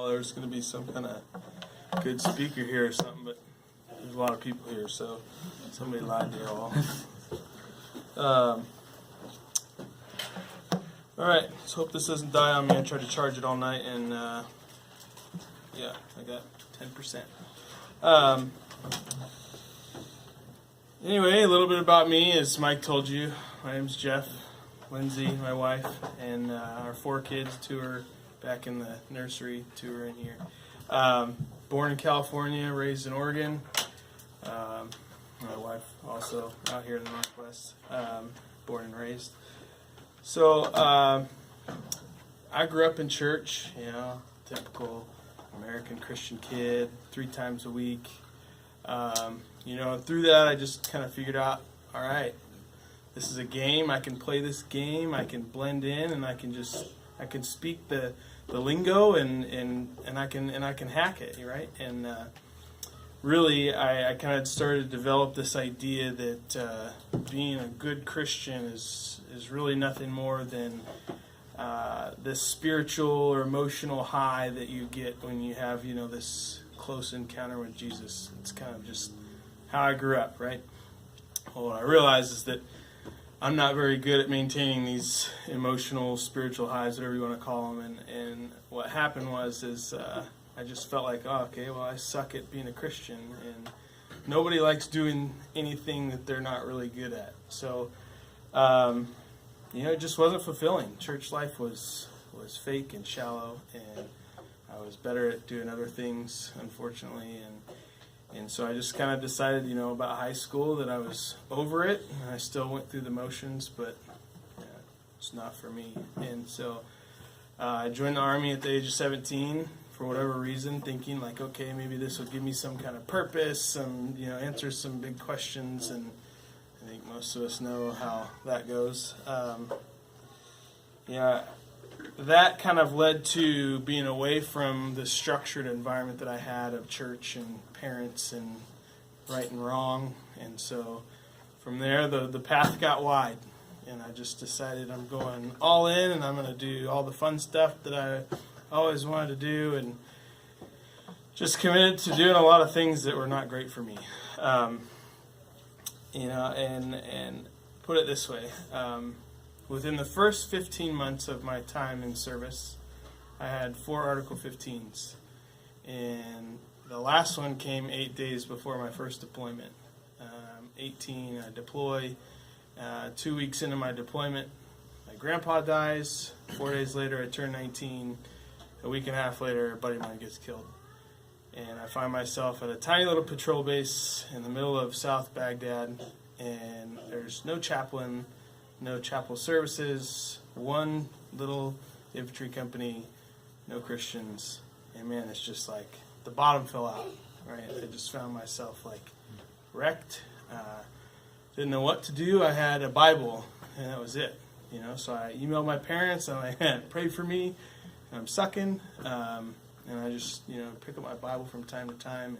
thought there was going to be some kind of good speaker here or something, but there's a lot of people here, so somebody lied to you all. All right, let's hope this doesn't die on me. I tried to charge it all night, and yeah, I got 10%. Anyway, a little bit about me. As Mike told you, my name's Jeff. Lindsay, my wife, and our 4 kids. 2 are back in the nursery, 2 are in here. Born in California, raised in Oregon. My wife also out here in the Northwest, born and raised. So I grew up in church, typical American Christian kid, 3 times a week. Through that I just kind of figured out, all right, this is a game. I can play this game. I can blend in, and I can speak the lingo, and I can hack it, right? And really, I kind of started to develop this idea that being a good Christian is really nothing more than this spiritual or emotional high that you get when you have this close encounter with Jesus. It's kind of just how I grew up, right? Well, what I realized is that I'm not very good at maintaining these emotional, spiritual highs, whatever you want to call them. And what happened is I just felt like, I suck at being a Christian, and nobody likes doing anything that they're not really good at. So, it just wasn't fulfilling. Church life was fake and shallow, and I was better at doing other things, unfortunately, and so I just kind of decided, about high school that I was over it, and I still went through the motions, but it's not for me. And so I joined the Army at the age of 17 for whatever reason, thinking like, okay, maybe this will give me some kind of purpose, answer some big questions, and I think most of us know how that goes. That kind of led to being away from the structured environment that I had of church and parents and right and wrong. And so from there, the path got wide. And I just decided I'm going all in, and I'm going to do all the fun stuff that I always wanted to do, and just committed to doing a lot of things that were not great for me. And put it this way. Within the first 15 months of my time in service, I had 4 Article 15s. And the last one came 8 days before my first deployment. 18, I deploy. 2 weeks into my deployment, my grandpa dies. 4 days later, I turn 19. A week and a half later, a buddy of mine gets killed. And I find myself at a tiny little patrol base in the middle of South Baghdad, and there's no chaplain, no chapel services, 1 little infantry company, no Christians, and man, it's just like the bottom fell out, right? I just found myself like wrecked, didn't know what to do. I had a Bible, and that was it, so I emailed my parents, and I pray for me, and I'm sucking, and I just, pick up my Bible from time to time,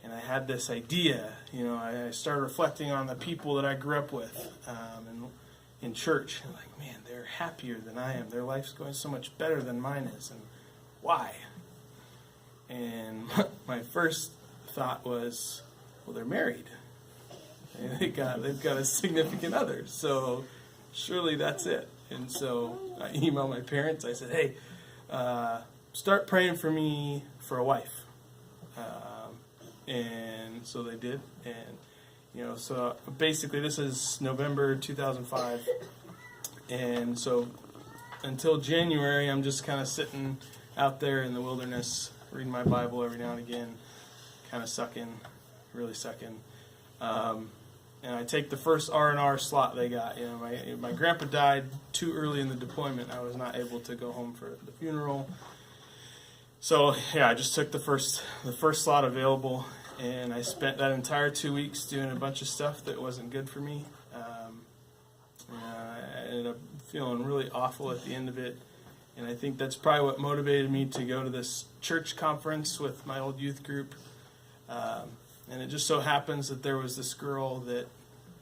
and I had this idea, I started reflecting on the people that I grew up with, and in church, and like, man, they're happier than I am. Their life's going so much better than mine is, and why? And my first thought was, well, they're married. And they've got a significant other, so surely that's it. And so I emailed my parents. I said, hey, start praying for me for a wife. And so they did, and so basically this is November 2005, and so until January, I'm just kind of sitting out there in the wilderness, reading my Bible every now and again, kind of sucking, really sucking. And I take the first R&R slot they got. My grandpa died too early in the deployment. I was not able to go home for the funeral. So I just took the first slot available, and I spent that entire 2 weeks doing a bunch of stuff that wasn't good for me. I ended up feeling really awful at the end of it, and I think that's probably what motivated me to go to this church conference with my old youth group. And it just so happens that there was this girl that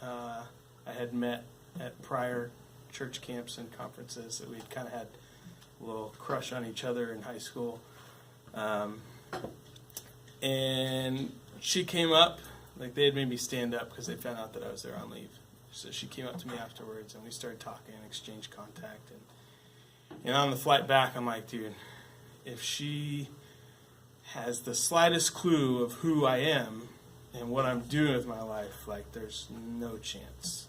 I had met at prior church camps and conferences that we'd kind of had a little crush on each other in high school. And she came up, like they had made me stand up because they found out that I was there on leave. So she came up to me afterwards, and we started talking and exchanged contact. And on the flight back, I'm like, dude, if she has the slightest clue of who I am and what I'm doing with my life, like there's no chance.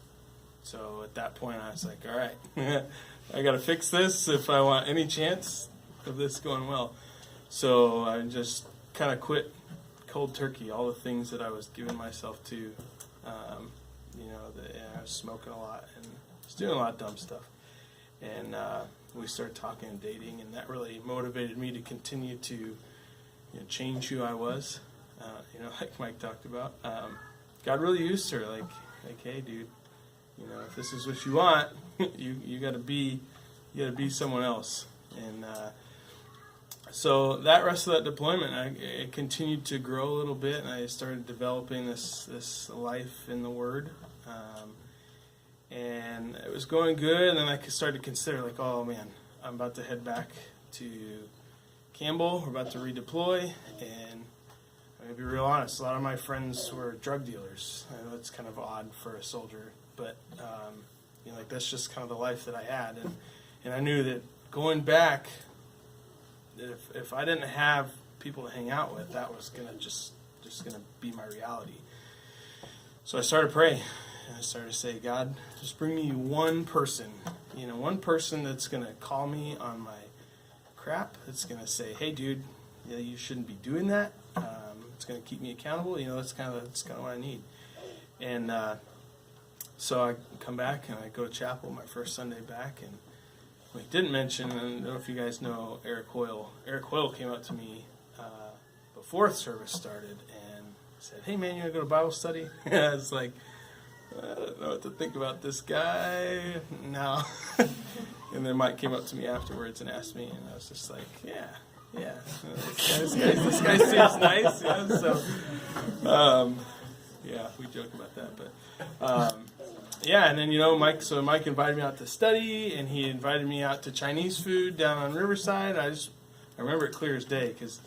So at that point, I was like, all right, I got to fix this if I want any chance of this going well. So I just kind of quit cold turkey, all the things that I was giving myself to. I was smoking a lot and was doing a lot of dumb stuff. And we started talking and dating, and that really motivated me to continue to change who I was. Like Mike talked about. God really used her, like, hey, dude, if this is what you want, you got to be someone else. And so that rest of that deployment, it continued to grow a little bit, and I started developing this life in the Word. And it was going good, and then I started to consider, like, oh man, I'm about to head back to Campbell. We're about to redeploy, and I'm going to be real honest, a lot of my friends were drug dealers. I know it's kind of odd for a soldier, but that's just kind of the life that I had. And I knew that going back, if I didn't have people to hang out with, that was gonna just gonna be my reality. So I started praying, and I started to say, God, just bring me one person that's gonna call me on my crap. That's gonna say, hey, dude, you shouldn't be doing that. It's gonna keep me accountable. That's kind of what I need. And so I come back and I go to chapel my first Sunday back, and we didn't mention, I don't know if you guys know Eric Hoyle. Eric Hoyle came up to me before the service started and said, hey man, you want to go to Bible study? I was like, I don't know what to think about this guy. No. And then Mike came up to me afterwards and asked me, and I was just like, yeah. This guy seems nice. We joke about that, but and then Mike invited me out to study, and he invited me out to Chinese food down on Riverside. I remember it clear as day, because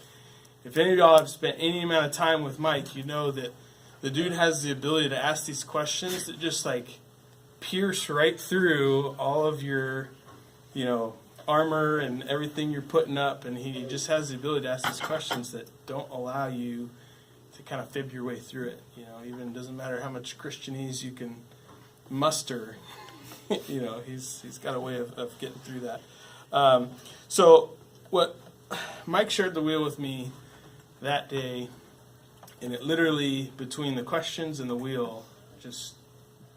if any of y'all have spent any amount of time with Mike, you know that the dude has the ability to ask these questions that just like pierce right through all of your armor and everything you're putting up, and he just has the ability to ask these questions that don't allow you to kind of fib your way through it. Even doesn't matter how much Christianese you can muster. He's got a way of getting through that. So what Mike shared the wheel with me that day, and it literally, between the questions and the wheel, just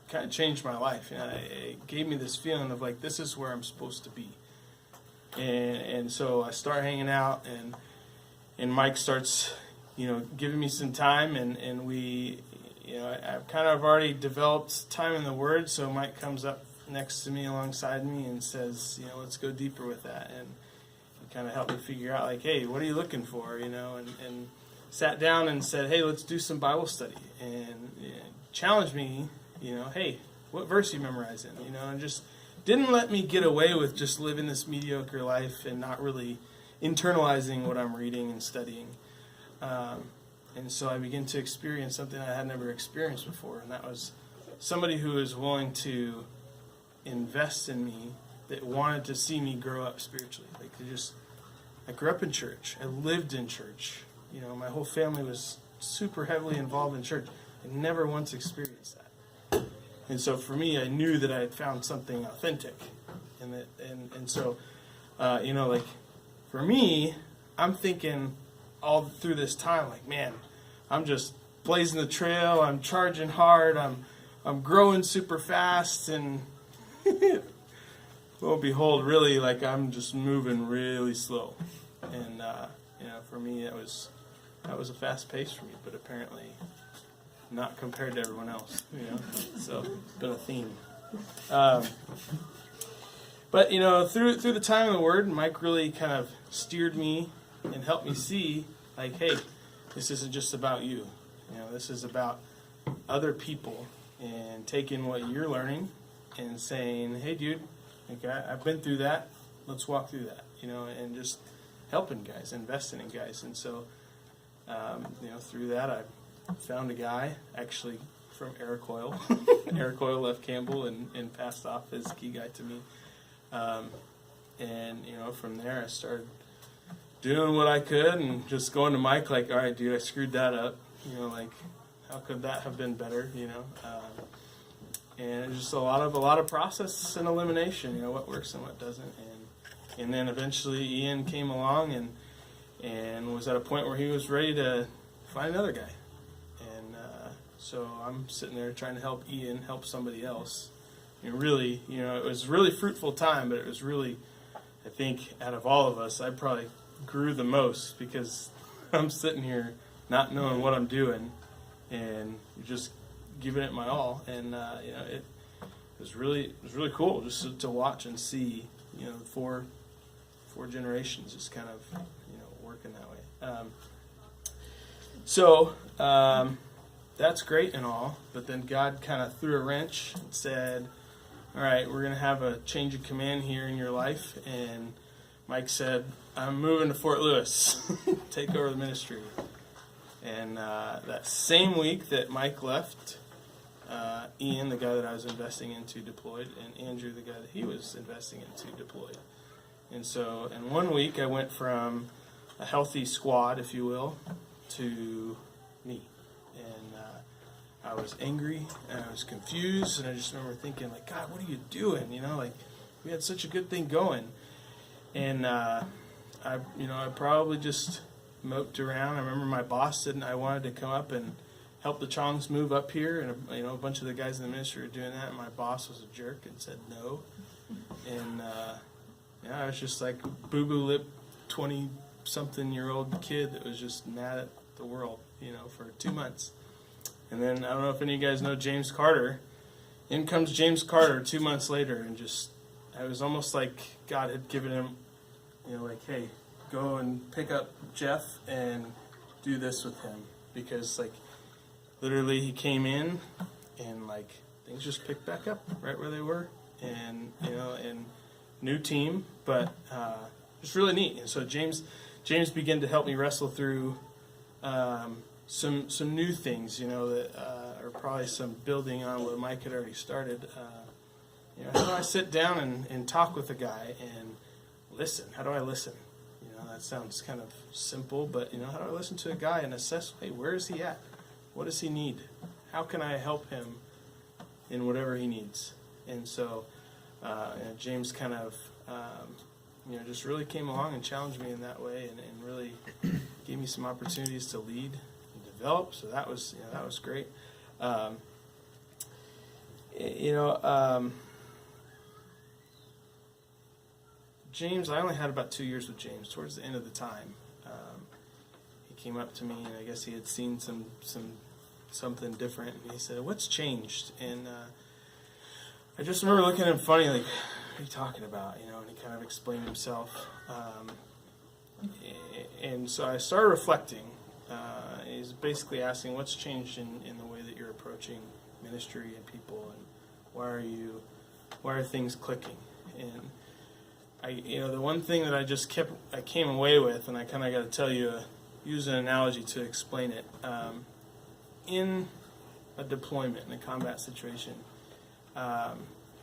kind of changed my life. It gave me this feeling of like, this is where I'm supposed to be. And so I start hanging out, and Mike starts, giving me some time, and we, I've kind of already developed time in the Word, so Mike comes up next to me alongside me and says, let's go deeper with that. And he kind of helped me figure out, like, hey, what are you looking for, and sat down and said, hey, let's do some Bible study, and challenged me, hey, what verse are you memorizing, and just didn't let me get away with just living this mediocre life and not really internalizing what I'm reading and studying. And so I began to experience something I had never experienced before, and that was somebody who was willing to invest in me, that wanted to see me grow up spiritually. I grew up in church. I lived in church. My whole family was super heavily involved in church. I never once experienced that. And so for me, I knew that I had found something authentic. And so for me, I'm thinking all through this time, like, man, I'm just blazing the trail, I'm charging hard, I'm growing super fast, and lo and behold, really, like, I'm just moving really slow. And for me, that was a fast pace for me, but apparently not compared to everyone else. So it's been a theme. But through the time of the Word, Mike really kind of steered me and helped me see, like, hey, this isn't just about you. This is about other people, and taking what you're learning and saying, hey, dude, okay, I've been through that. Let's walk through that. And just helping guys, investing in guys. And so, through that, I found a guy actually from Aerocoil. Aerocoil left Campbell and passed off his key guy to me. From there I started doing what I could and just going to Mike like, all right, dude, I screwed that up. How could that have been better? And just a lot of process and elimination. What works and what doesn't. And then eventually Ian came along and was at a point where he was ready to find another guy. And so I'm sitting there trying to help Ian help somebody else. And really, it was really fruitful time, but it was really, I think, out of all of us, I probably grew the most because I'm sitting here not knowing what I'm doing and just giving it my all. And it was really cool just to watch and see four generations just kind of working that way. That's great and all, but then God kind of threw a wrench and said, all right, we're going to have a change of command here in your life. And Mike said, I'm moving to Fort Lewis, take over the ministry. And that same week that Mike left, Ian, the guy that I was investing into, deployed, and Andrew, the guy that he was investing into, deployed. And so in 1 week, I went from a healthy squad, if you will, to me. And I was angry, and I was confused, and I just remember thinking, God, what are you doing? We had such a good thing going. And I probably just moped around. I remember my boss said I wanted to come up and help the Chongs move up here, and a bunch of the guys in the ministry were doing that, and my boss was a jerk and said no. And I was just like boo-boo lip 20-something-year-old kid that was just mad at the world, for 2 months. And then, I don't know if any of you guys know James Carter. In comes James Carter 2 months later, and I was almost like God had given him, hey, go and pick up Jeff and do this with him. Because, literally he came in and, things just picked back up right where they were. And, and new team, but just really neat. And so James began to help me wrestle through some new things, that are probably some building on what Mike had already started. How do I sit down and talk with a guy and listen? How do I listen? That sounds kind of simple, but how do I listen to a guy and assess, hey, where is he at? What does he need? How can I help him in whatever he needs? And so James kind of just really came along and challenged me in that way, and really gave me some opportunities to lead and develop. So that was great. James, I only had about 2 years with James. Towards the end of the time, he came up to me, and I guess he had seen something different, and he said, "What's changed?" And I just remember looking at him funny, like, what are you talking about? And he kind of explained himself. And so I started reflecting. He's basically asking, what's changed in the way that you're approaching ministry and people, and why are things clicking? And the one thing that I came away with, and I kind of got to tell you, use an analogy to explain it. In a deployment, in a combat situation,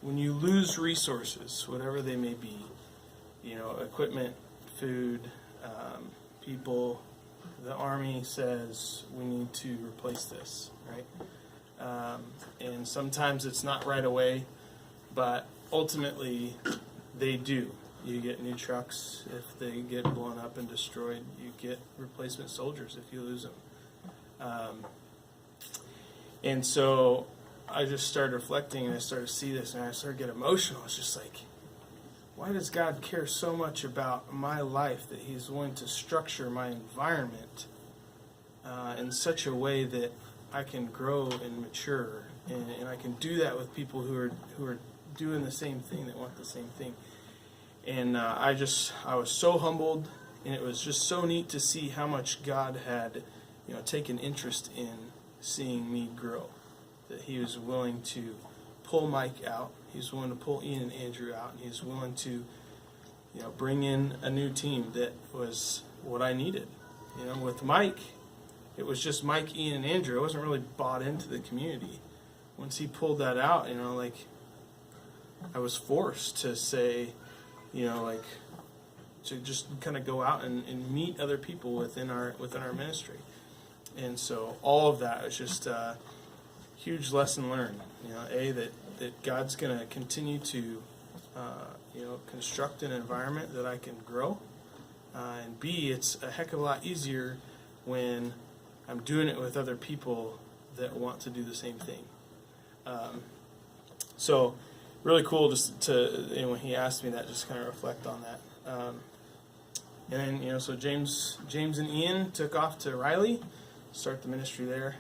when you lose resources, whatever they may be, equipment, food, people, the Army says we need to replace this, right? And sometimes it's not right away, but ultimately they do. You get new trucks if they get blown up and destroyed. You get replacement soldiers if you lose them. And so I just started reflecting, and I started to see this, and I started to get emotional. It's just like, why does God care so much about my life that He's willing to structure my environment in such a way that I can grow and mature, and I can do that with people who are doing the same thing, that want the same thing. And I was so humbled, and it was just so neat to see how much God had, taken interest in seeing me grow. That He was willing to pull Mike out, He was willing to pull Ian and Andrew out, and He was willing to bring in a new team that was what I needed. With Mike, it was just Mike, Ian, and Andrew. I wasn't really bought into the community. Once he pulled that out, I was forced to say, to just kind of go out and meet other people within our ministry. And so all of that was just a huge lesson learned. That God's going to continue to construct an environment that I can grow. And B, it's a heck of a lot easier when I'm doing it with other people that want to do the same thing. So really cool just to, when he asked me that, just kind of reflect on that. And then, so James and Ian took off to Riley, start the ministry there.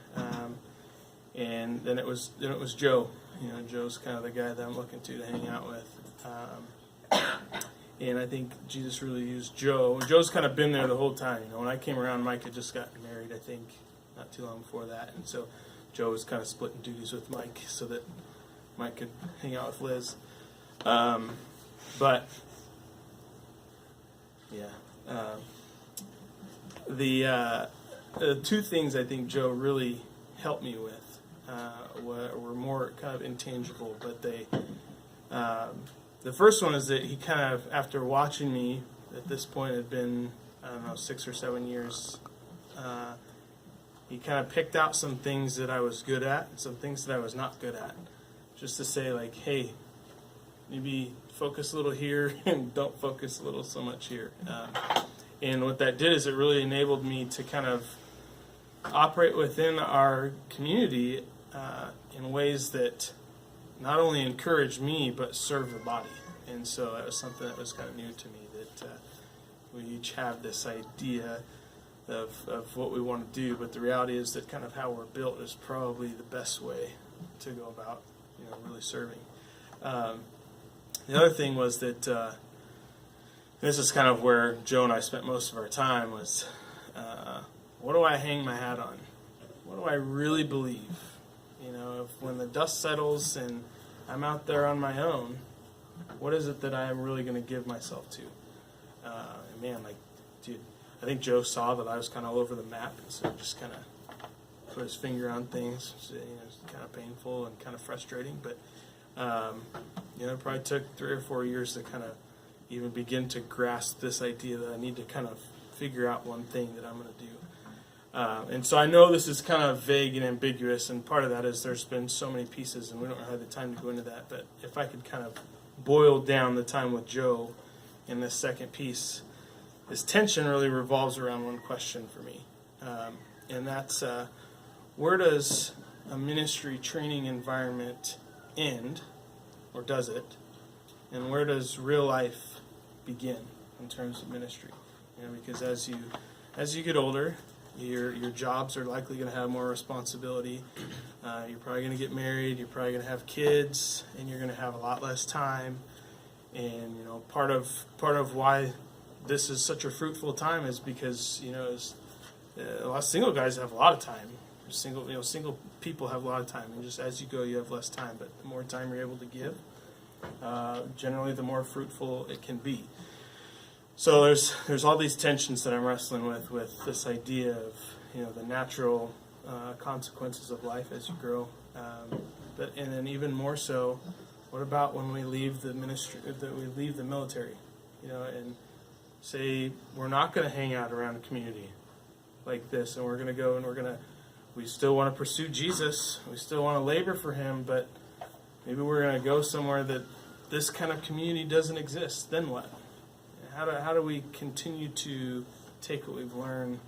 And then it was Joe. Joe's kind of the guy that I'm looking to hang out with. And I think Jesus really used Joe. Joe's kind of been there the whole time. When I came around, Mike had just gotten married, I think, not too long before that. And so Joe was kind of splitting duties with Mike so that Mike could hang out with Liz. But, yeah. The two things I think Joe really helped me with were more kind of intangible, but they... the first one is that he kind of, after watching me, at this point it had been, 6 or 7 years, he kind of picked out some things that I was good at and some things that I was not good at. Just to say, hey, maybe focus a little here and don't focus a little so much here. And what that did is it really enabled me to kind of operate within our community in ways that not only encourage me, but serve the body. And so that was something that was kind of new to me, that we each have this idea of what we want to do, but the reality is that kind of how we're built is probably the best way to go about, really serving. The other thing was that, this is kind of where Joe and I spent most of our time, was what do I hang my hat on? What do I really believe? When the dust settles and I'm out there on my own, what is it that I am really going to give myself to? And man, dude, I think Joe saw that I was kind of all over the map, and so just kind of put his finger on things. So, it's kind of painful and kind of frustrating, but it probably took 3 or 4 years to kind of even begin to grasp this idea that I need to kind of figure out one thing that I'm going to do. And so I know this is kind of vague and ambiguous, and part of that is there's been so many pieces, and we don't have the time to go into that, but if I could kind of boil down the time with Joe in this second piece, this tension really revolves around one question for me, and that's where does a ministry training environment end, or does it, and where does real life begin in terms of ministry? Because as you get older, your jobs are likely going to have more responsibility. You're probably going to get married. You're probably going to have kids, and you're going to have a lot less time. And part of why this is such a fruitful time is because a lot of single guys have a lot of time. Single people have a lot of time, and just as you go, you have less time. But the more time you're able to give, generally, the more fruitful it can be. So there's all these tensions that I'm wrestling with this idea of the natural consequences of life as you grow, and then even more so, what about when we leave the ministry, that we leave the military, and say we're not going to hang out around a community like this, and we're going to go and we still want to pursue Jesus, we still want to labor for Him, but maybe we're going to go somewhere that this kind of community doesn't exist. Then what? How do we continue to take what we've learned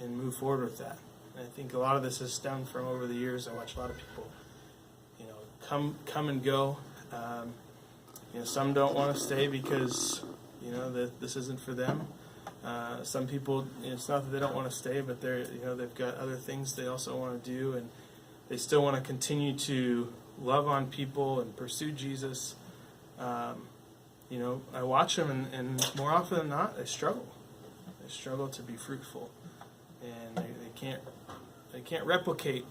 and move forward with that? And I think a lot of this has stemmed from over the years. I watch a lot of people, come and go. Some don't want to stay because that this isn't for them. Some people, it's not that they don't want to stay, but they've got other things they also want to do, and they still want to continue to love on people and pursue Jesus. I watch them, and more often than not, they struggle. They struggle to be fruitful, and they can't replicate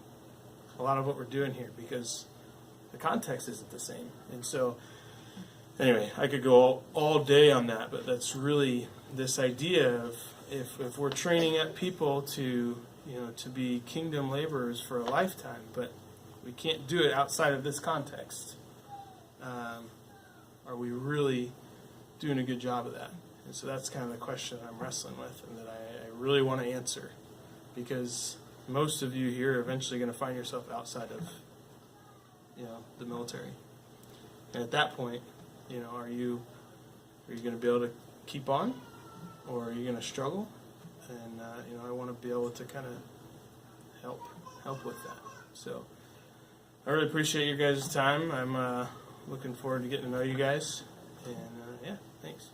a lot of what we're doing here because the context isn't the same. And so Anyway, I could go all day on that, but that's really this idea of if we're training up people to to be kingdom laborers for a lifetime, but we can't do it outside of this context. Are we really doing a good job of that? And so that's kind of the question I'm wrestling with, and that I really want to answer, because most of you here are eventually going to find yourself outside of the military, and at that point, are you going to be able to keep on, or are you going to struggle? And I want to be able to kind of help with that. So I really appreciate your guys' time. I'm looking forward to getting to know you guys, and yeah, thanks.